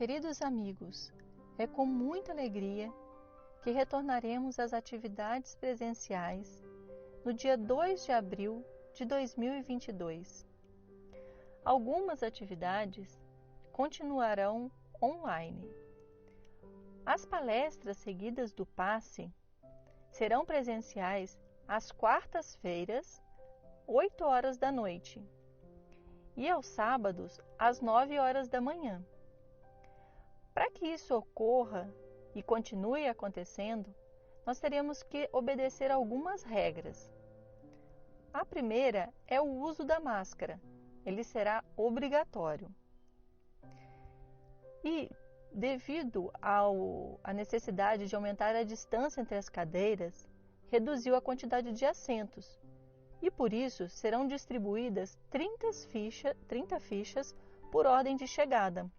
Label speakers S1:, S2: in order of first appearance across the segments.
S1: Queridos amigos, é com muita alegria que retornaremos às atividades presenciais no dia 2 de abril de 2022. Algumas atividades continuarão online. As palestras seguidas do passe serão presenciais às quartas-feiras, 8 horas da noite, e aos sábados, às 9 horas da manhã. Para que isso ocorra e continue acontecendo, nós teremos que obedecer algumas regras. A primeira é o uso da máscara. Ele será obrigatório. E, devido à necessidade de aumentar a distância entre as cadeiras, reduziu a quantidade de assentos. E por isso serão distribuídas 30 fichas por ordem de chegada.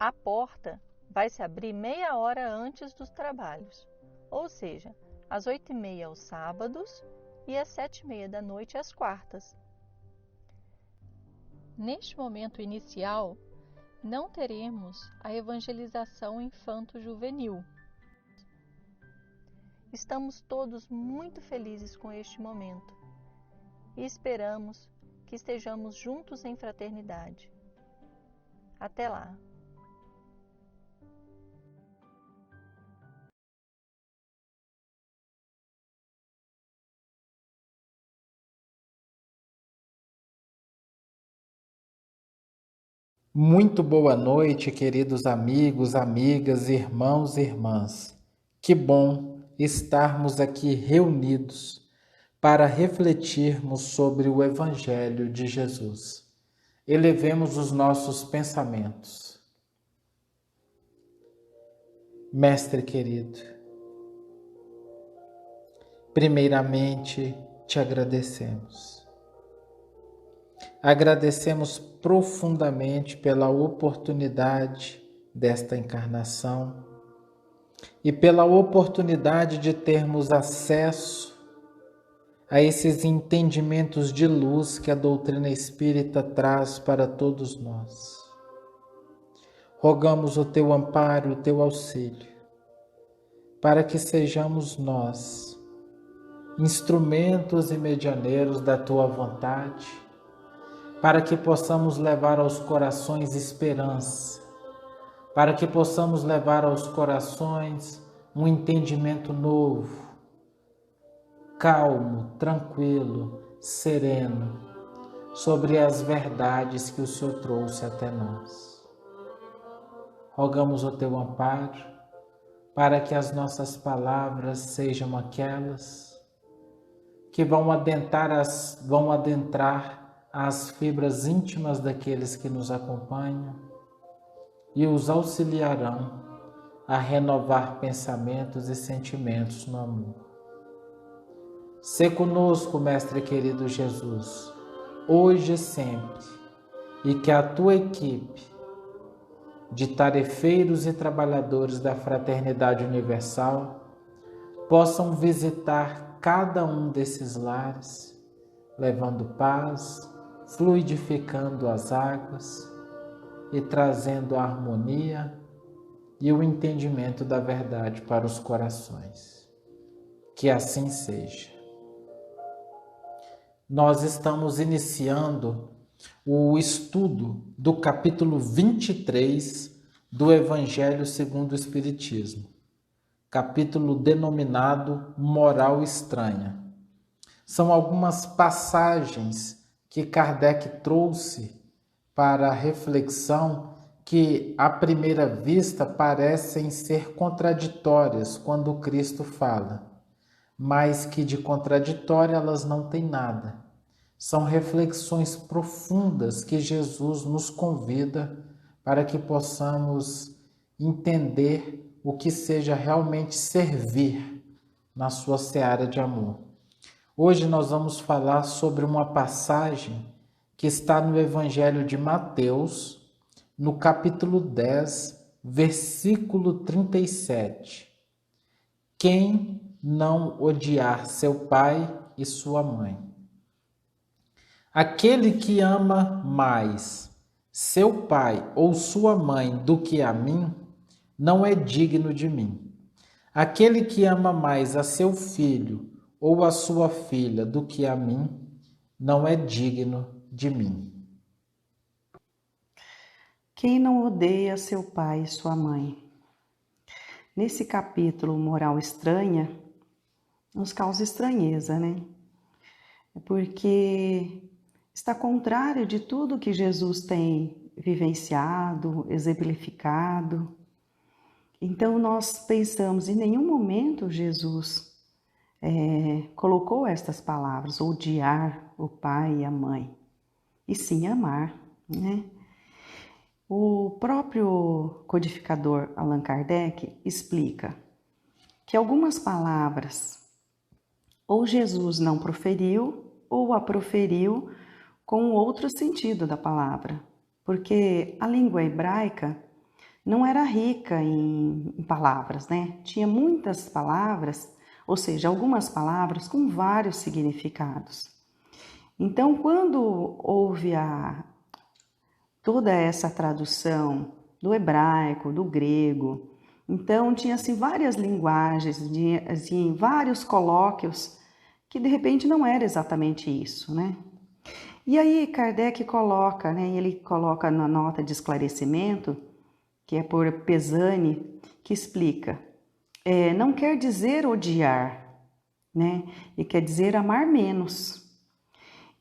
S1: A porta vai se abrir meia hora antes dos trabalhos, ou seja, às 8h30 aos sábados e às 7h30 da noite às quartas. Neste momento inicial, não teremos a evangelização infanto-juvenil. Estamos todos muito felizes com este momento e esperamos que estejamos juntos em fraternidade. Até lá!
S2: Muito boa noite, queridos amigos, amigas, irmãos e irmãs. Que bom estarmos aqui reunidos para refletirmos sobre o Evangelho de Jesus. Elevemos os nossos pensamentos. Mestre querido, primeiramente te agradecemos. Agradecemos profundamente pela oportunidade desta encarnação e pela oportunidade de termos acesso a esses entendimentos de luz que a doutrina espírita traz para todos nós. Rogamos o teu amparo, o teu auxílio, para que sejamos nós instrumentos e medianeiros da tua vontade, para que possamos levar aos corações esperança, para que possamos levar aos corações um entendimento novo, calmo, tranquilo, sereno, sobre as verdades que o Senhor trouxe até nós. Rogamos o teu amparo, para que as nossas palavras sejam aquelas que vão adentrar as fibras íntimas daqueles que nos acompanham e os auxiliarão a renovar pensamentos e sentimentos no amor. Sê conosco, Mestre querido Jesus, hoje e sempre, e que a tua equipe de tarefeiros e trabalhadores da Fraternidade Universal possam visitar cada um desses lares, levando paz, fluidificando as águas e trazendo a harmonia e o entendimento da verdade para os corações. Que assim seja. Nós estamos iniciando o estudo do capítulo 23 do Evangelho segundo o Espiritismo, capítulo denominado Moral Estranha. São algumas passagens que Kardec trouxe para a reflexão que, à primeira vista, parecem ser contraditórias quando Cristo fala, mas que de contraditória elas não têm nada. São reflexões profundas que Jesus nos convida para que possamos entender o que seja realmente servir na sua seara de amor. Hoje nós vamos falar sobre uma passagem que está no Evangelho de Mateus, no capítulo 10, versículo 37. Quem não odiar seu pai e sua mãe? Aquele que ama mais seu pai ou sua mãe do que a mim, não é digno de mim. Aquele que ama mais a seu filho ou a sua filha do que a mim, não é digno de mim.
S3: Quem não odeia seu pai e sua mãe? Nesse capítulo Moral Estranha, nos causa estranheza, né? Porque está contrário de tudo que Jesus tem vivenciado, exemplificado. Então nós pensamos, em nenhum momento Jesus colocou estas palavras, odiar o pai e a mãe, e sim amar, né? O próprio codificador Allan Kardec explica que algumas palavras ou Jesus não proferiu ou a proferiu com outro sentido da palavra, porque a língua hebraica não era rica em palavras, né? Tinha muitas palavras, ou seja, algumas palavras com vários significados. Então, quando houve toda essa tradução do hebraico, do grego, então tinha assim várias linguagens, assim, vários colóquios que de repente não era exatamente isso, né? E aí Kardec coloca, né? Ele coloca na nota de esclarecimento, que é por Pesani, que explica, não quer dizer odiar, né? E quer dizer amar menos.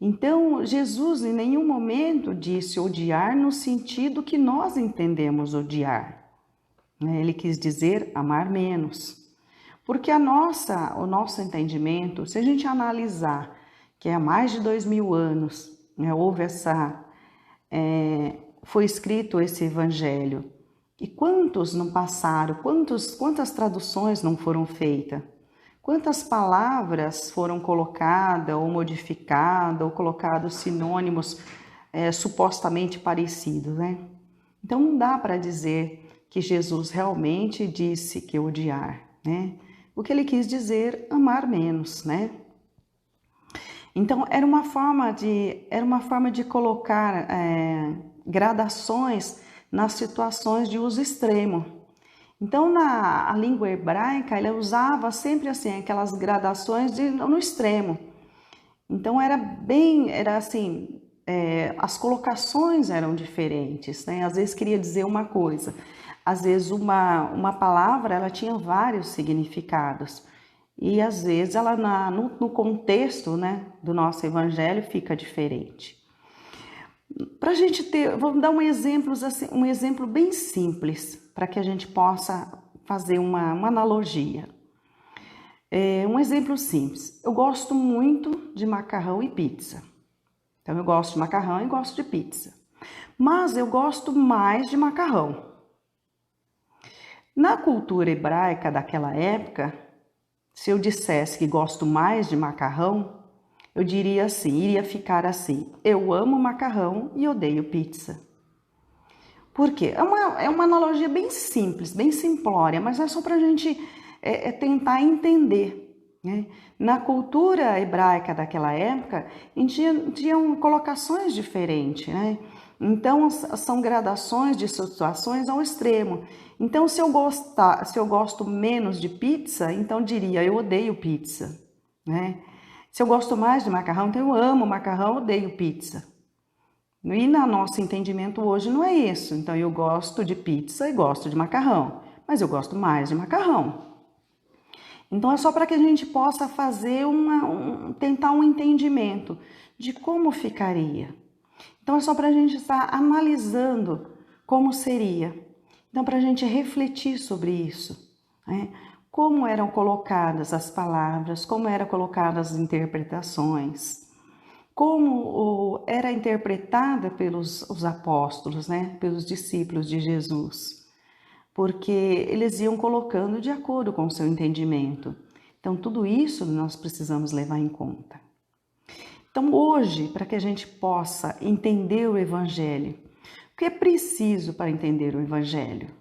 S3: Então, Jesus em nenhum momento disse odiar no sentido que nós entendemos odiar. Ele quis dizer amar menos. Porque o nosso entendimento, se a gente analisar que há mais de 2000 anos, né, foi escrito esse evangelho, e quantos não passaram, quantas traduções não foram feitas? Quantas palavras foram colocadas ou modificadas ou colocados sinônimos supostamente parecidos, né? Então não dá para dizer que Jesus realmente disse que odiar, né? O que ele quis dizer, amar menos, né? Então era uma forma de colocar gradações nas situações de uso extremo. Então, a língua hebraica, ela usava sempre assim, aquelas gradações no extremo. Então, era assim, as colocações eram diferentes, né? Às vezes queria dizer uma coisa, às vezes uma palavra, ela tinha vários significados. E às vezes ela no contexto, né, do nosso evangelho fica diferente. Para a gente ter, vou dar um exemplo bem simples, para que a gente possa fazer uma analogia. Um exemplo simples, eu gosto muito de macarrão e pizza. Então eu gosto de macarrão e gosto de pizza. Mas eu gosto mais de macarrão. Na cultura hebraica daquela época, se eu dissesse que gosto mais de macarrão, eu diria assim, iria ficar assim, eu amo macarrão e odeio pizza. Por quê? É uma analogia bem simples, bem simplória, mas é só para a gente tentar entender, né? Na cultura hebraica daquela época, tinham colocações diferentes, né? Então, são gradações de situações ao extremo. Então, se eu gosto menos de pizza, então diria, eu odeio pizza, né? Se eu gosto mais de macarrão, então eu amo macarrão, odeio pizza. E no nosso entendimento hoje não é isso. Então eu gosto de pizza e gosto de macarrão, mas eu gosto mais de macarrão. Então é só para que a gente possa fazer tentar um entendimento de como ficaria. Então é só para a gente estar analisando como seria. Então para a gente refletir sobre isso, né? Como eram colocadas as palavras, como eram colocadas as interpretações, como era interpretada pelos os apóstolos, né? Pelos discípulos de Jesus, porque eles iam colocando de acordo com o seu entendimento. Então tudo isso nós precisamos levar em conta. Então hoje, para que a gente possa entender o Evangelho, o que é preciso para entender o Evangelho?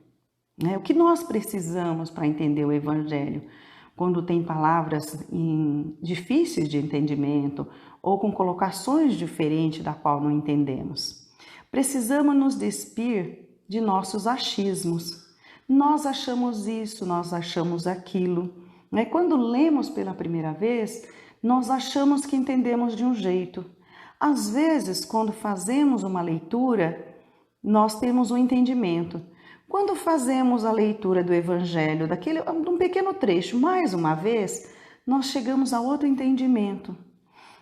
S3: O que nós precisamos para entender o Evangelho? Quando tem palavras difíceis de entendimento ou com colocações diferentes da qual não entendemos. Precisamos nos despir de nossos achismos. Nós achamos isso, nós achamos aquilo. Quando lemos pela primeira vez, nós achamos que entendemos de um jeito. Às vezes, quando fazemos uma leitura, nós temos um entendimento. Quando fazemos a leitura do Evangelho, de um pequeno trecho, mais uma vez, nós chegamos a outro entendimento.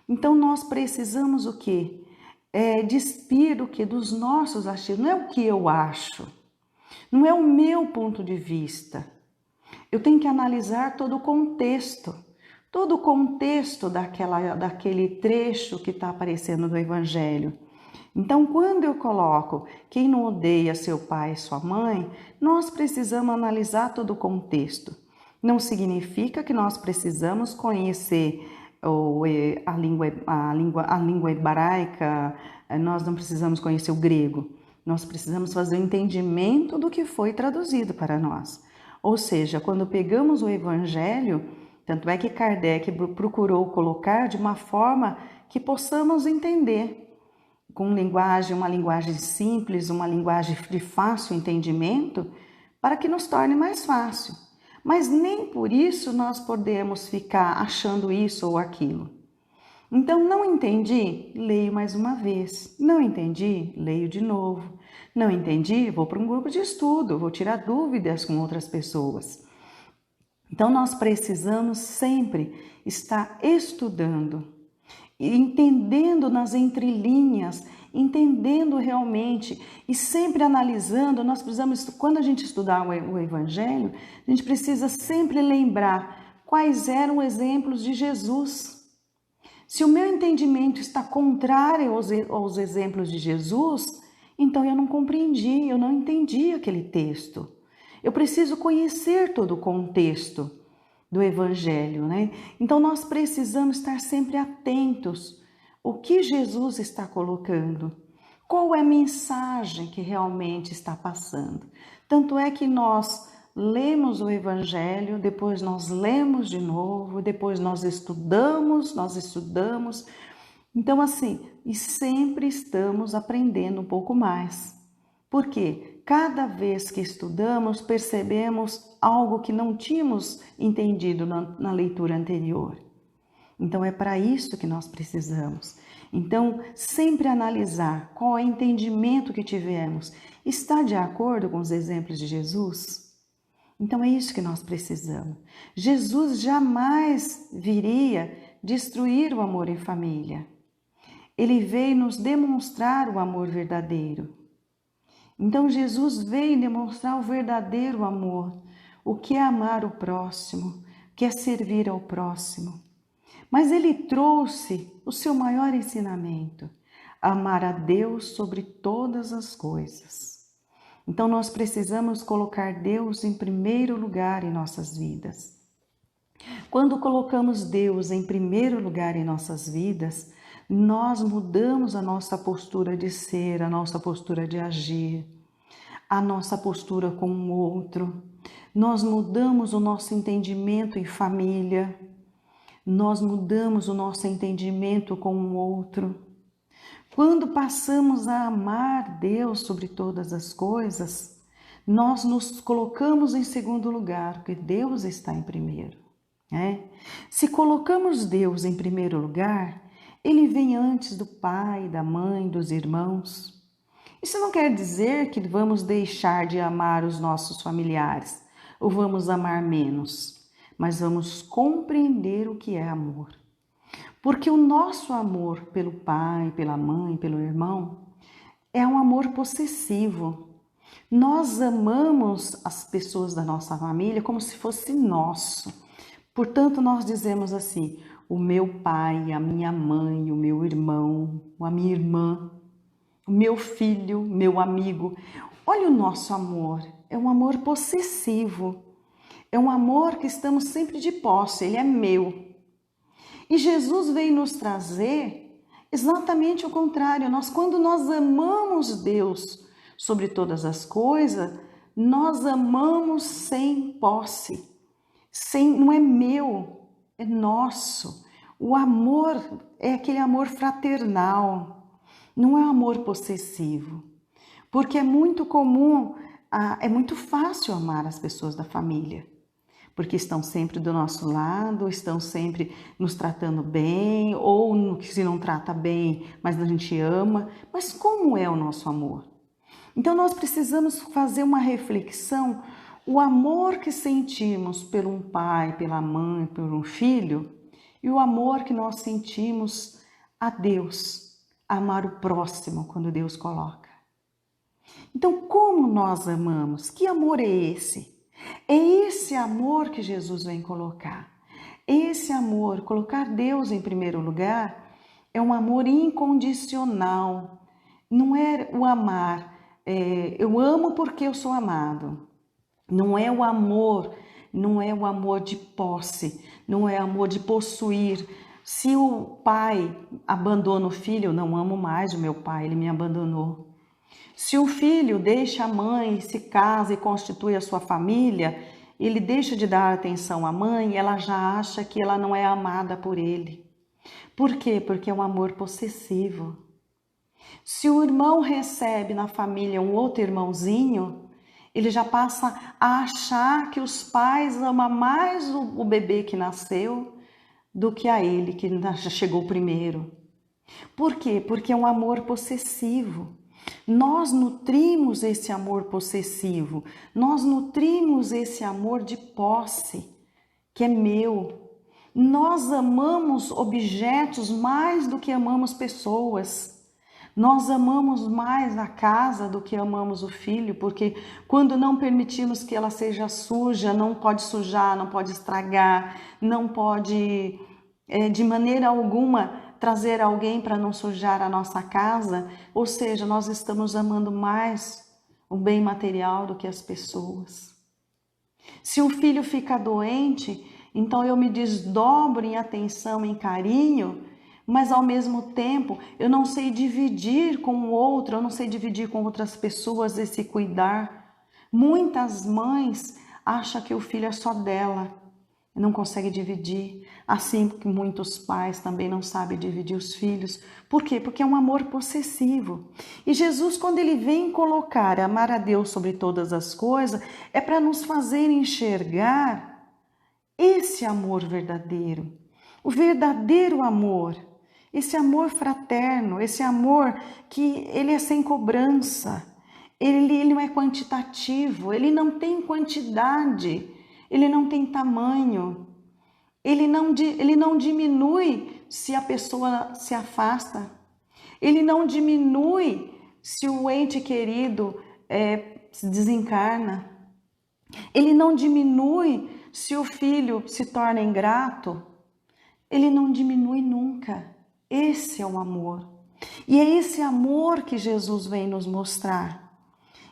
S3: Então, nós precisamos o quê? Despir o quê? Dos nossos achismos. Não é o que eu acho, não é o meu ponto de vista. Eu tenho que analisar todo o contexto daquele trecho que está aparecendo no Evangelho. Então, quando eu coloco quem não odeia seu pai e sua mãe, nós precisamos analisar todo o contexto. Não significa que nós precisamos conhecer a língua hebraica, nós não precisamos conhecer o grego. Nós precisamos fazer o entendimento do que foi traduzido para nós. Ou seja, quando pegamos o Evangelho, tanto é que Kardec procurou colocar de uma forma que possamos entender, com uma linguagem simples, uma linguagem de fácil entendimento, para que nos torne mais fácil. Mas nem por isso nós podemos ficar achando isso ou aquilo. Então, não entendi? Leio mais uma vez. Não entendi? Leio de novo. Não entendi? Vou para um grupo de estudo, vou tirar dúvidas com outras pessoas. Então, nós precisamos sempre estar estudando, entendendo nas entrelinhas, entendendo realmente e sempre analisando. Nós precisamos, quando a gente estudar o Evangelho, a gente precisa sempre lembrar quais eram exemplos de Jesus. Se o meu entendimento está contrário aos exemplos de Jesus, então eu não compreendi, eu não entendi aquele texto. Eu preciso conhecer todo o contexto do Evangelho, Então nós precisamos estar sempre atentos ao que Jesus está colocando, qual é a mensagem que realmente está passando. Tanto é que nós lemos o Evangelho, depois nós lemos de novo, depois nós estudamos. Então assim, e sempre estamos aprendendo um pouco mais. Por quê? Cada vez que estudamos, percebemos algo que não tínhamos entendido na leitura anterior. Então, é para isso que nós precisamos. Então, sempre analisar qual é o entendimento que tivemos. Está de acordo com os exemplos de Jesus? Então, é isso que nós precisamos. Jesus jamais viria destruir o amor em família. Ele veio nos demonstrar o amor verdadeiro. Então, Jesus veio demonstrar o verdadeiro amor, o que é amar o próximo, o que é servir ao próximo. Mas ele trouxe o seu maior ensinamento, amar a Deus sobre todas as coisas. Então, nós precisamos colocar Deus em primeiro lugar em nossas vidas. Quando colocamos Deus em primeiro lugar em nossas vidas, nós mudamos a nossa postura de ser, a nossa postura de agir, a nossa postura com o outro. Nós mudamos o nosso entendimento em família, nós mudamos o nosso entendimento com o outro. Quando passamos a amar Deus sobre todas as coisas, nós nos colocamos em segundo lugar, porque Deus está em primeiro. Se colocamos Deus em primeiro lugar, Ele vem antes do pai, da mãe, dos irmãos. Isso não quer dizer que vamos deixar de amar os nossos familiares ou vamos amar menos, mas vamos compreender o que é amor. Porque o nosso amor pelo pai, pela mãe, pelo irmão, é um amor possessivo. Nós amamos as pessoas da nossa família como se fosse nosso. Portanto, nós dizemos assim: o meu pai, a minha mãe, o meu irmão, a minha irmã, o meu filho, meu amigo. Olha o nosso amor, é um amor possessivo. É um amor que estamos sempre de posse, ele é meu. E Jesus veio nos trazer exatamente o contrário. Quando nós amamos Deus sobre todas as coisas, nós amamos sem posse. Não é meu, é nosso. O amor é aquele amor fraternal. Não é um amor possessivo, porque é muito comum, é muito fácil amar as pessoas da família, porque estão sempre do nosso lado, estão sempre nos tratando bem, ou se não trata bem, mas a gente ama. Mas como é o nosso amor? Então nós precisamos fazer uma reflexão. O amor que sentimos por um pai, pela mãe, por um filho, e o amor que nós sentimos a Deus, amar o próximo quando Deus coloca. Então, como nós amamos? Que amor é esse? É esse amor que Jesus vem colocar. Esse amor, colocar Deus em primeiro lugar, é um amor incondicional. Não é o amar, eu amo porque eu sou amado. Não é o amor, não é o amor de posse, não é amor de possuir. Se o pai abandona o filho, eu não amo mais o meu pai, ele me abandonou. Se o filho deixa a mãe, se casa e constitui a sua família, ele deixa de dar atenção à mãe, ela já acha que ela não é amada por ele. Por quê? Porque é um amor possessivo. Se o irmão recebe na família um outro irmãozinho, ele já passa a achar que os pais amam mais o bebê que nasceu do que a ele, que já chegou primeiro. Por quê? Porque é um amor possessivo. Nós nutrimos esse amor possessivo, nós nutrimos esse amor de posse, que é meu. Nós amamos objetos mais do que amamos pessoas. Nós amamos mais a casa do que amamos o filho, porque quando não permitimos que ela seja suja, não pode sujar, não pode estragar, não pode de maneira alguma trazer alguém para não sujar a nossa casa, ou seja, nós estamos amando mais o bem material do que as pessoas. Se o filho fica doente, então eu me desdobro em atenção, em carinho, mas ao mesmo tempo eu não sei dividir com o outro, eu não sei dividir com outras pessoas esse cuidar. Muitas mães acham que o filho é só dela, não consegue dividir, assim que muitos pais também não sabem dividir os filhos. Por quê? Porque é um amor possessivo. E Jesus, quando ele vem colocar amar a Deus sobre todas as coisas, é para nos fazer enxergar esse amor verdadeiro, o verdadeiro amor, esse amor fraterno, esse amor que ele é sem cobrança, ele não é quantitativo, ele não tem quantidade, ele não tem tamanho, ele não diminui se a pessoa se afasta, ele não diminui se o ente querido se desencarna, ele não diminui se o filho se torna ingrato, ele não diminui nunca. Esse é o amor. E é esse amor que Jesus vem nos mostrar.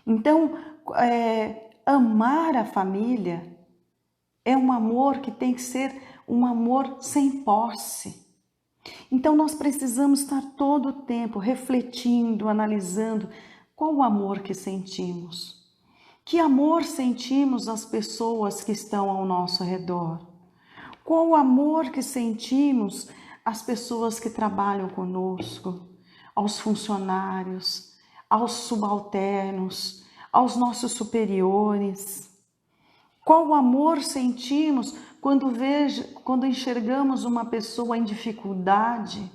S3: Então, amar a família é um amor que tem que ser um amor sem posse. Então nós precisamos estar todo o tempo refletindo, analisando qual o amor que sentimos. Que amor sentimos às pessoas que estão ao nosso redor? Qual o amor que sentimos às pessoas que trabalham conosco, aos funcionários, aos subalternos, aos nossos superiores? Qual o amor sentimos quando enxergamos uma pessoa em dificuldade?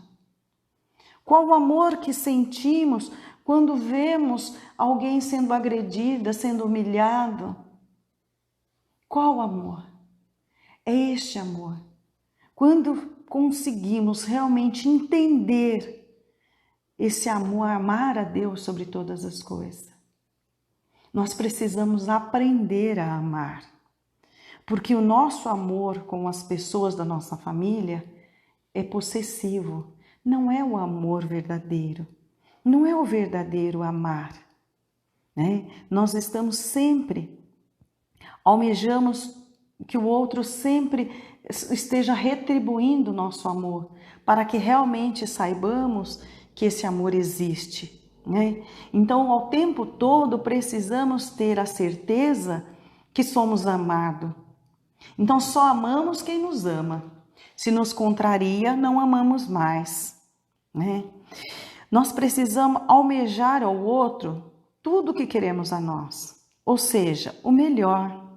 S3: Qual o amor que sentimos quando vemos alguém sendo agredida, sendo humilhado? Qual o amor? É este amor. Quando conseguimos realmente entender esse amor, amar a Deus sobre todas as coisas, nós precisamos aprender a amar. Porque o nosso amor com as pessoas da nossa família é possessivo, não é o amor verdadeiro, não é o verdadeiro amar, né? Nós estamos sempre, almejamos que o outro sempre esteja retribuindo o nosso amor, para que realmente saibamos que esse amor existe, né? Então, ao tempo todo, precisamos ter a certeza que somos amados. Então, só amamos quem nos ama. Se nos contraria, não amamos mais, né? Nós precisamos almejar ao outro tudo o que queremos a nós, ou seja, o melhor,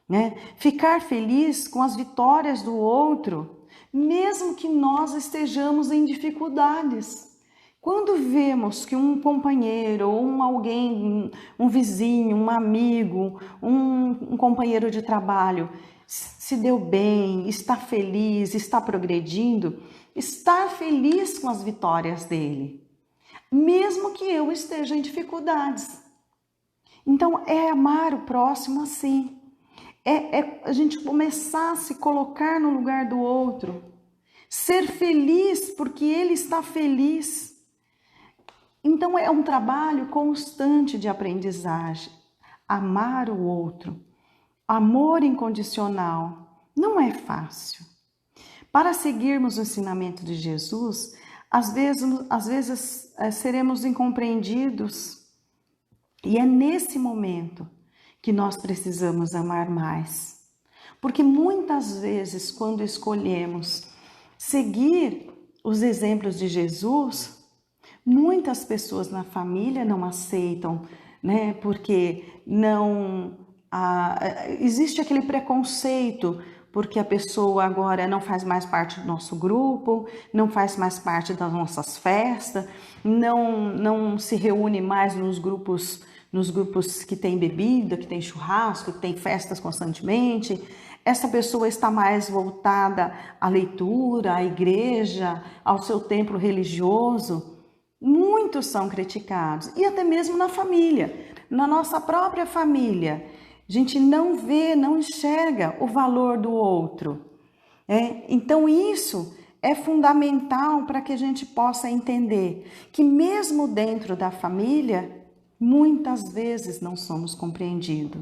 S3: né? Ficar feliz com as vitórias do outro, mesmo que nós estejamos em dificuldades. Quando vemos que um companheiro, ou alguém, um vizinho, um amigo, um companheiro de trabalho se deu bem, está feliz, está progredindo, estar feliz com as vitórias dele, mesmo que eu esteja em dificuldades. Então, é amar o próximo assim. É a gente começar a se colocar no lugar do outro. Ser feliz porque ele está feliz. Então, é um trabalho constante de aprendizagem. Amar o outro. Amor incondicional. Não é fácil. Para seguirmos o ensinamento de Jesus, às vezes seremos incompreendidos. E é nesse momento que nós precisamos amar mais. Porque muitas vezes, quando escolhemos seguir os exemplos de Jesus, muitas pessoas na família não aceitam, né? Porque existe aquele preconceito, porque a pessoa agora não faz mais parte do nosso grupo, não faz mais parte das nossas festas, não se reúne mais nos grupos que tem bebida, que tem churrasco, que tem festas constantemente. Essa pessoa está mais voltada à leitura, à igreja, ao seu templo religioso. Muitos são criticados, e até mesmo na família, na nossa própria família. A gente não vê, não enxerga o valor do outro. Então isso é fundamental para que a gente possa entender que mesmo dentro da família, muitas vezes não somos compreendidos.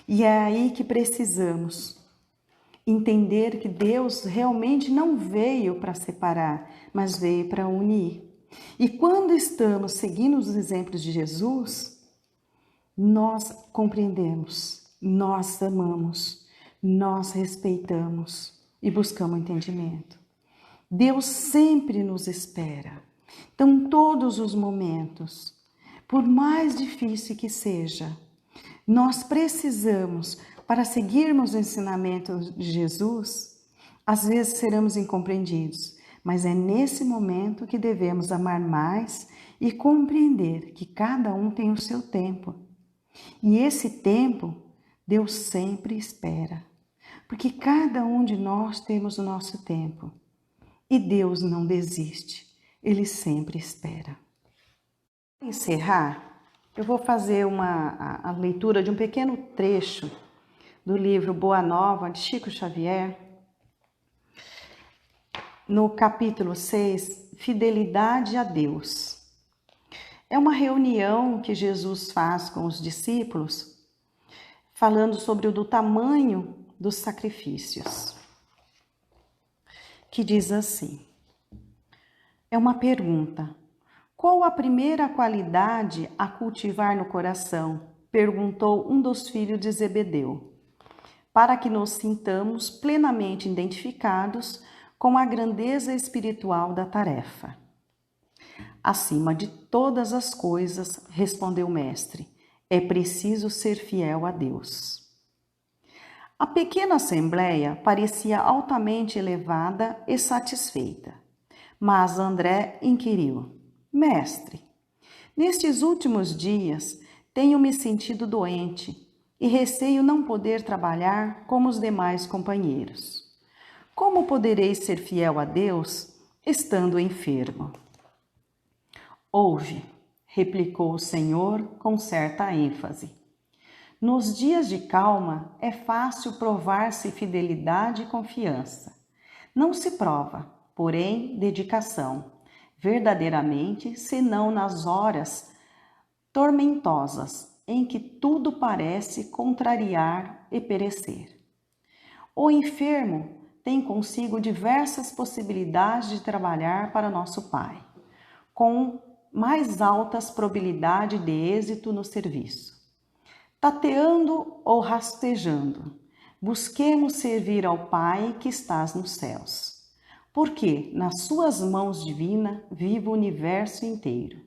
S3: E é aí que precisamos entender que Deus realmente não veio para separar, mas veio para unir. E quando estamos seguindo os exemplos de Jesus, nós compreendemos, nós amamos, nós respeitamos e buscamos entendimento. Deus sempre nos espera. Então, em todos os momentos, por mais difícil que seja, nós precisamos, para seguirmos o ensinamento de Jesus, às vezes seremos incompreendidos, mas é nesse momento que devemos amar mais e compreender que cada um tem o seu tempo. E esse tempo, Deus sempre espera, porque cada um de nós temos o nosso tempo. E Deus não desiste, Ele sempre espera. Para encerrar, eu vou fazer a leitura de um pequeno trecho do livro Boa Nova, de Chico Xavier, no capítulo 6, Fidelidade a Deus. É uma reunião que Jesus faz com os discípulos, falando sobre do tamanho dos sacrifícios, que diz assim, é uma pergunta: qual a primeira qualidade a cultivar no coração? Perguntou um dos filhos de Zebedeu, para que nos sintamos plenamente identificados com a grandeza espiritual da tarefa. Acima de todas as coisas, respondeu o mestre, é preciso ser fiel a Deus. A pequena assembleia parecia altamente elevada e satisfeita, mas André inquiriu, mestre, nestes últimos dias tenho me sentido doente e receio não poder trabalhar como os demais companheiros. Como poderei ser fiel a Deus estando enfermo? Ouve, replicou o Senhor com certa ênfase. Nos dias de calma é fácil provar-se fidelidade e confiança. Não se prova, porém, dedicação, verdadeiramente, senão nas horas tormentosas em que tudo parece contrariar e perecer. O enfermo tem consigo diversas possibilidades de trabalhar para nosso Pai, com mais altas probabilidades de êxito no serviço. Tateando ou rastejando, busquemos servir ao Pai que estás nos céus. porque nas suas mãos divinas vive o universo inteiro.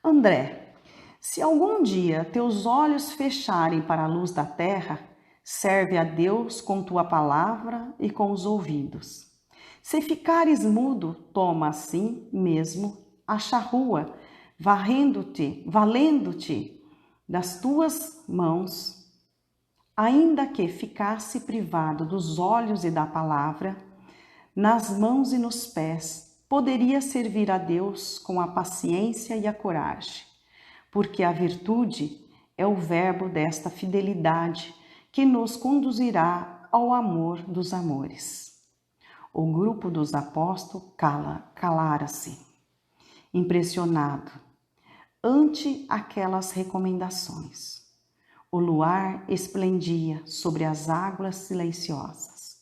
S3: André, se algum dia teus olhos fecharem para a luz da terra, serve a Deus com tua palavra e com os ouvidos. Se ficares mudo, toma assim mesmo a charrua, valendo-te das tuas mãos. Ainda que ficasse privado dos olhos e da palavra, nas mãos e nos pés, poderia servir a Deus com a paciência e a coragem, porque a virtude é o verbo desta fidelidade que nos conduzirá ao amor dos amores. O grupo dos apóstolos calara-se, impressionado, ante aquelas recomendações. O luar esplendia sobre as águas silenciosas.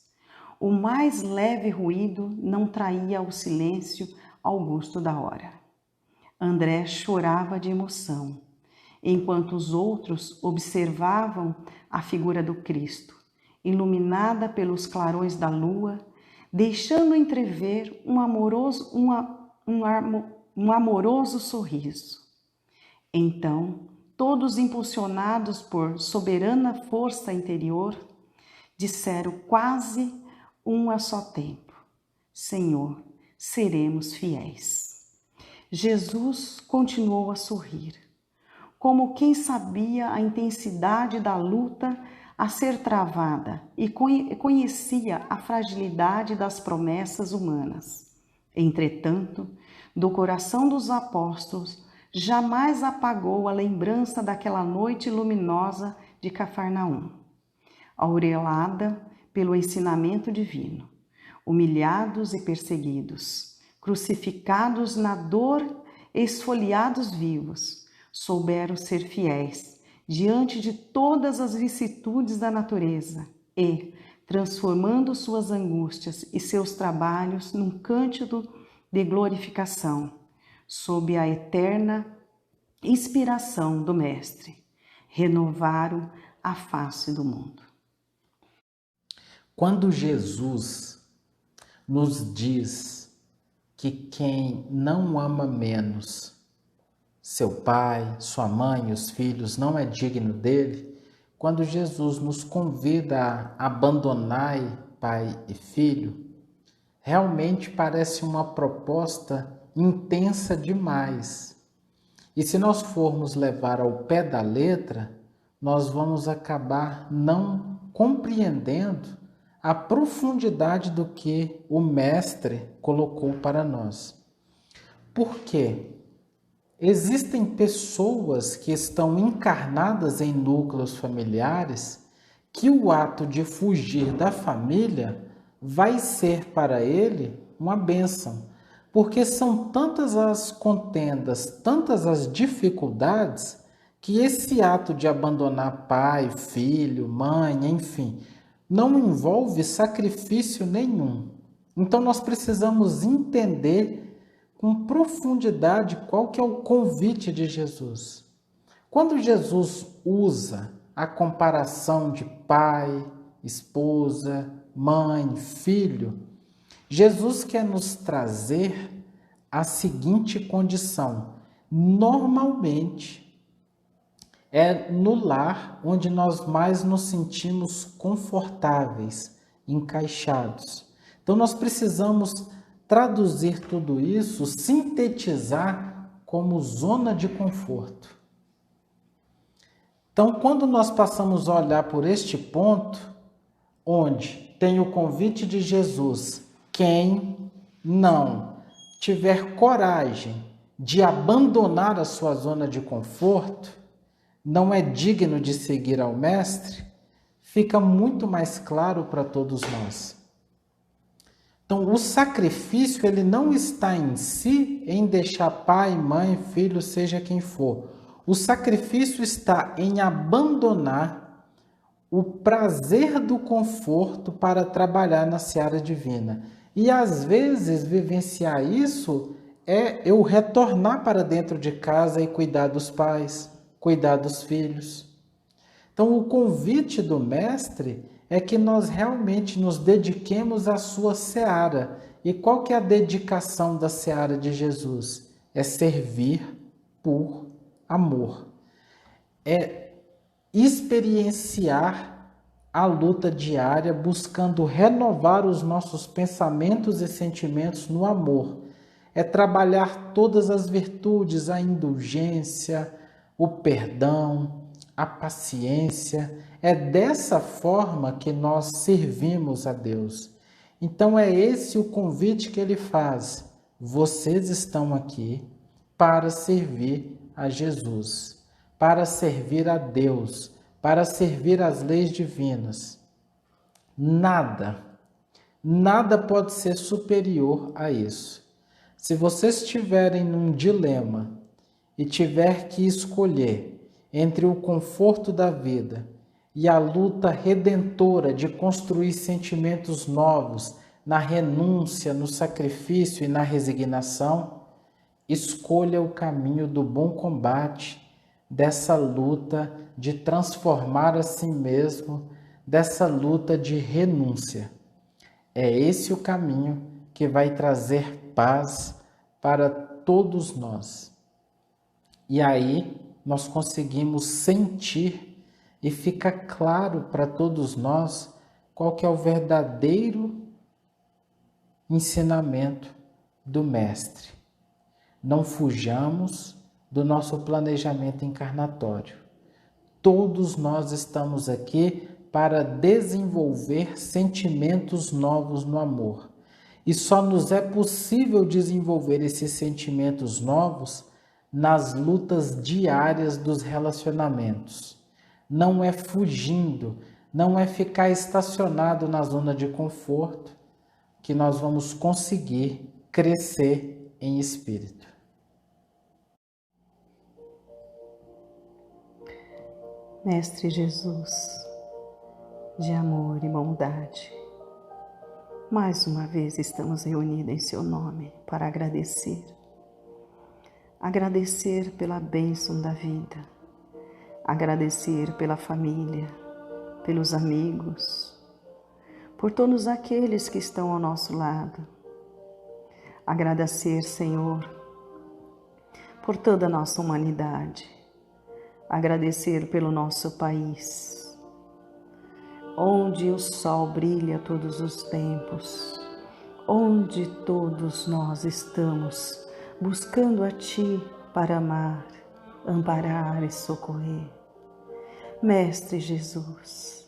S3: O mais leve ruído não traía o silêncio augusto da hora. André chorava de emoção, enquanto os outros observavam a figura do Cristo, iluminada pelos clarões da lua, deixando entrever um amoroso sorriso. Então, todos impulsionados por soberana força interior, disseram quase um a só tempo: Senhor, seremos fiéis. Jesus continuou a sorrir, como quem sabia a intensidade da luta a ser travada e conhecia a fragilidade das promessas humanas. Entretanto, do coração dos apóstolos jamais apagou a lembrança daquela noite luminosa de Cafarnaum, aureolada pelo ensinamento divino. Humilhados e perseguidos, crucificados na dor, esfoliados vivos, souberam ser fiéis diante de todas as vicissitudes da natureza e, transformando suas angústias e seus trabalhos num cântico de glorificação, sob a eterna inspiração do Mestre, renovaram a face do mundo.
S2: Quando Jesus nos diz que quem não ama menos seu pai, sua mãe, os filhos, não é digno dele, quando Jesus nos convida a abandonar pai e filho, realmente parece uma proposta intensa demais. E se nós formos levar ao pé da letra, nós vamos acabar não compreendendo a profundidade do que o Mestre colocou para nós. Por quê? Existem pessoas que estão encarnadas em núcleos familiares que o ato de fugir da família vai ser para ele uma bênção, porque são tantas as contendas, tantas as dificuldades, que esse ato de abandonar pai, filho, mãe, enfim, não envolve sacrifício nenhum. Então nós precisamos entender com profundidade qual que é o convite de Jesus. Quando Jesus usa a comparação de pai, esposa, mãe, filho, Jesus quer nos trazer a seguinte condição: normalmente é no lar onde nós mais nos sentimos confortáveis, encaixados. Então nós precisamos traduzir tudo isso, sintetizar como zona de conforto. Então, quando nós passamos a olhar por este ponto, onde tem o convite de Jesus, quem não tiver coragem de abandonar a sua zona de conforto, não é digno de seguir ao Mestre, fica muito mais claro para todos nós. Então, o sacrifício, ele não está em si, em deixar pai, mãe, filho, seja quem for. O sacrifício está em abandonar o prazer do conforto para trabalhar na seara divina. E, às vezes, vivenciar isso é eu retornar para dentro de casa e cuidar dos pais, cuidar dos filhos. Então, o convite do Mestre é que nós realmente nos dediquemos à sua seara E qual que é a dedicação da seara de Jesus? É servir por amor. É experienciar a luta diária, buscando renovar os nossos pensamentos e sentimentos no amor. É trabalhar todas as virtudes, a indulgência, o perdão, a paciência. É dessa forma que nós servimos a Deus. Então é esse o convite que ele faz. Vocês estão aqui para servir a Jesus, para servir a Deus, para servir as leis divinas. Nada pode ser superior a isso. Se vocês estiverem num dilema e tiver que escolher entre o conforto da vida e a luta redentora de construir sentimentos novos na renúncia, no sacrifício e na resignação, escolha o caminho do bom combate, dessa luta de transformar a si mesmo, dessa luta de renúncia. É esse o caminho que vai trazer paz para todos nós. E aí nós conseguimos sentir e fica claro para todos nós qual que é o verdadeiro ensinamento do Mestre. Não fujamos do nosso planejamento encarnatório. Todos nós estamos aqui para desenvolver sentimentos novos no amor. E só nos é possível desenvolver esses sentimentos novos nas lutas diárias dos relacionamentos. Não é fugindo, não é ficar estacionado na zona de conforto que nós vamos conseguir crescer em espírito.
S3: Mestre Jesus, de amor e bondade, mais uma vez estamos reunidos em seu nome para agradecer. Agradecer pela bênção da vida, agradecer pela família, pelos amigos, por todos aqueles que estão ao nosso lado. Agradecer, Senhor, por toda a nossa humanidade. Agradecer pelo nosso país, onde o sol brilha todos os tempos, onde todos nós estamos buscando a Ti para amar, amparar e socorrer. Mestre Jesus,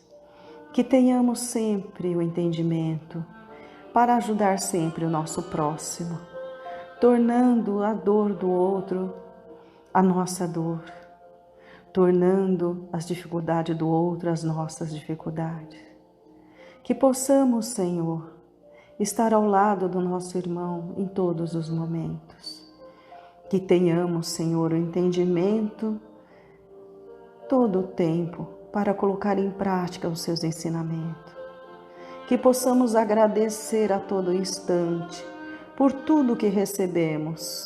S3: que tenhamos sempre o entendimento para ajudar sempre o nosso próximo, tornando a dor do outro a nossa dor, tornando as dificuldades do outro as nossas dificuldades. Que possamos, Senhor, estar ao lado do nosso irmão em todos os momentos. Que tenhamos, Senhor, o entendimento todo o tempo para colocar em prática os seus ensinamentos. Que possamos agradecer a todo instante por tudo que recebemos,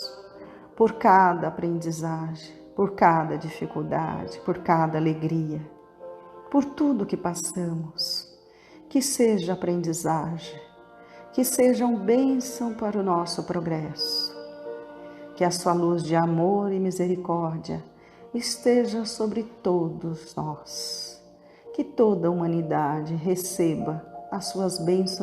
S3: por cada aprendizagem, por cada dificuldade, por cada alegria, por tudo que passamos. Que seja aprendizagem, que sejam bênção para o nosso progresso. Que a sua luz de amor e misericórdia esteja sobre todos nós. Que toda a humanidade receba as suas bênçãos